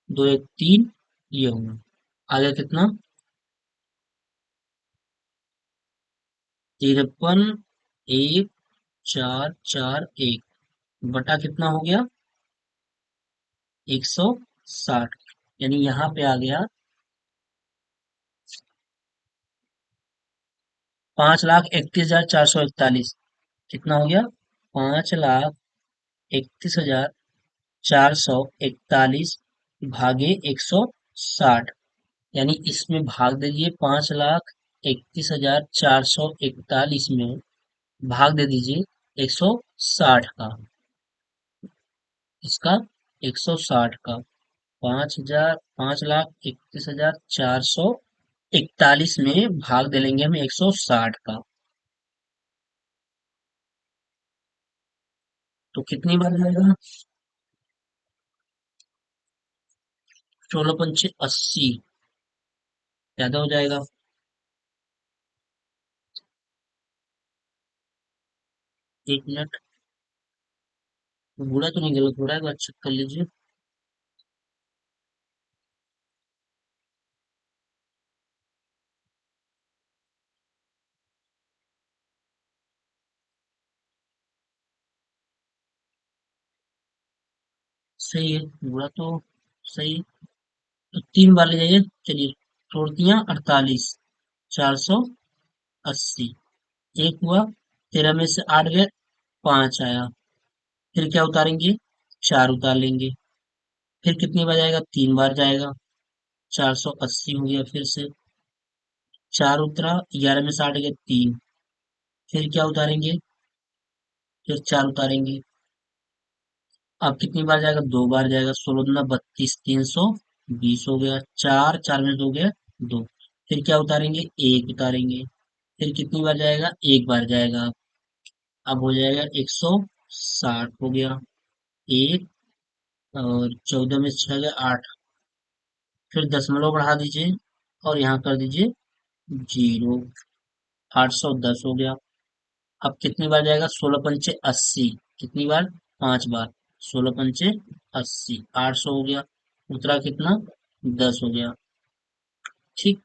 दो एक 3, ये हुआ। आगे कितना 53 एक 4 4 1 बटा कितना हो गया 160। यानी यहाँ पे आ गया 5,31,441। कितना हो गया 5,31,441 भागे 160। यानी इसमें भाग दीजिए 5,31,441 में भाग दे दीजिए 160 का, इसका 160 का 5,31,441 में भाग दे लेंगे हम 160 का। तो कितनी बार जाएगा 16 पंचे 80, ज्यादा हो जाएगा। एक मिनट, बुरा तो नहीं गलत हो रहा है, एक बार चेक कर लीजिए। सही है, बुरा तो सही है। तो 3 बार ले जाइए, चलिए। तोड़तियां 48, 480, एक हुआ, 13 में से 8 गए, 5 आया। फिर क्या उतारेंगे 4 उतार लेंगे। फिर कितनी बार जाएगा 3 बार जाएगा, 480 हो गया। फिर से 4 उतरा, 11 में से 8 गए 3। फिर क्या उतारेंगे, फिर 4 उतारेंगे। अब कितनी बार जाएगा 2 बार जाएगा, 16 दूना 32, 320 हो गया। चार, चार में 2 गया 2। फिर क्या उतारेंगे 1 उतारेंगे। फिर कितनी बार जाएगा 1 बार जाएगा। अब हो जाएगा 160 हो गया। एक, और 14 में 6 गया 8। फिर दशमलव बढ़ा दीजिए और यहाँ कर दीजिए 0। 810 हो गया। अब कितनी बार जाएगा 16 पंचे 80, कितनी बार 5 बार। 16 पंचे 80, 800 हो गया। उतरा कितना 10 हो गया। ठीक,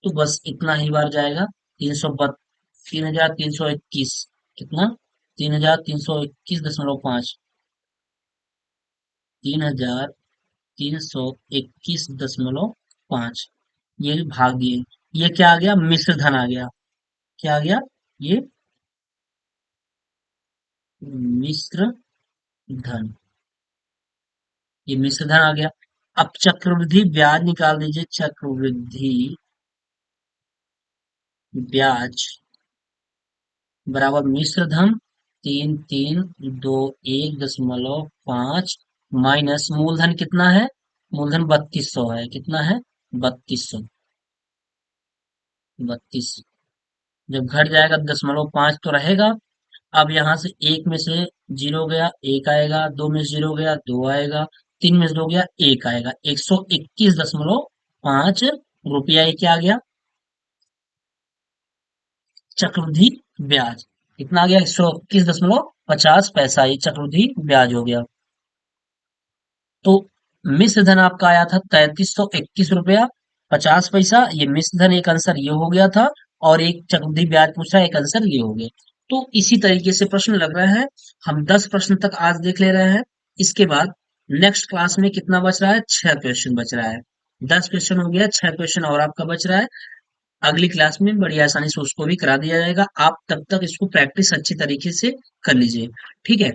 तो बस इतना ही बार जाएगा। 3,321, कितना 3,321.5, 3,321.5, ये भी भाग दिए। ये क्या आ गया मिश्र धन आ गया। क्या आ गया ये मिश्र धन, ये मिश्र धन आ गया। अब चक्रवृद्धि ब्याज निकाल दीजिए। चक्रवृद्धि ब्याज बराबर मिश्र धन 3,321.5 माइनस मूलधन कितना है, मूलधन 3200 है। कितना है 3200, 32। जब घट जाएगा 0.5 तो रहेगा। अब यहाँ से एक में से 0 गया 1 आएगा, 2 में से 0 गया 2 आएगा, 3 में से 2 गया 1 आएगा। 121.5 रुपया ये क्या आ गया चक्रवृद्धि ब्याज। कितना आ गया 121.50 पैसा, ये चक्रवृद्धि ब्याज हो गया। तो मिश्र धन आपका आया था 3321 रुपया 50 पैसा। ये मिश्र धन एक आंसर ये हो गया था, और एक चक्रवृद्धि ब्याज पूछा एक आंसर ये हो गया। तो इसी तरीके से प्रश्न लग रहा है। हम 10 प्रश्न तक आज देख ले रहे हैं। इसके बाद नेक्स्ट क्लास में कितना बच रहा है, 6 क्वेश्चन बच रहा है। 10 क्वेश्चन हो गया, 6 क्वेश्चन और आपका बच रहा है। अगली क्लास में बड़ी आसानी से उसको भी करा दिया जाएगा। आप तब तक इसको प्रैक्टिस अच्छी तरीके से कर लीजिए। ठीक है।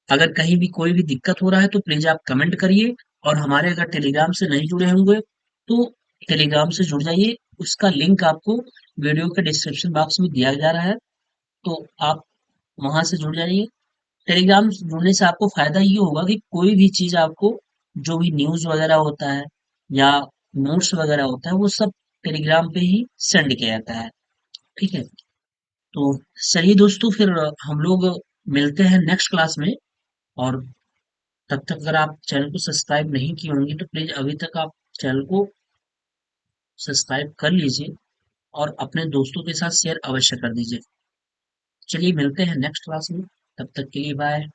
अगर कहीं भी कोई भी दिक्कत हो रहा है तो प्लीज आप कमेंट करिए। और हमारे अगर टेलीग्राम से नहीं जुड़े होंगे तो टेलीग्राम से जुड़ जाइए। उसका लिंक आपको वीडियो के डिस्क्रिप्शन बॉक्स में दिया जा रहा है, तो आप वहां से जुड़ जाइए। टेलीग्राम जुड़ने से आपको फायदा ये होगा कि कोई भी चीज आपको, जो भी न्यूज वगैरह होता है या नोट्स वगैरह होता है, वो सब टेलीग्राम पे ही सेंड किया जाता है। ठीक है, तो चलिए दोस्तों, फिर हम लोग मिलते हैं नेक्स्ट क्लास में। और तब तक अगर आप चैनल को सब्सक्राइब नहीं किए होंगे तो प्लीज अभी तक आप चैनल को सब्सक्राइब कर लीजिए और अपने दोस्तों के साथ शेयर अवश्य कर दीजिए। चलिए मिलते हैं नेक्स्ट क्लास में, तब तक के लिए बाय।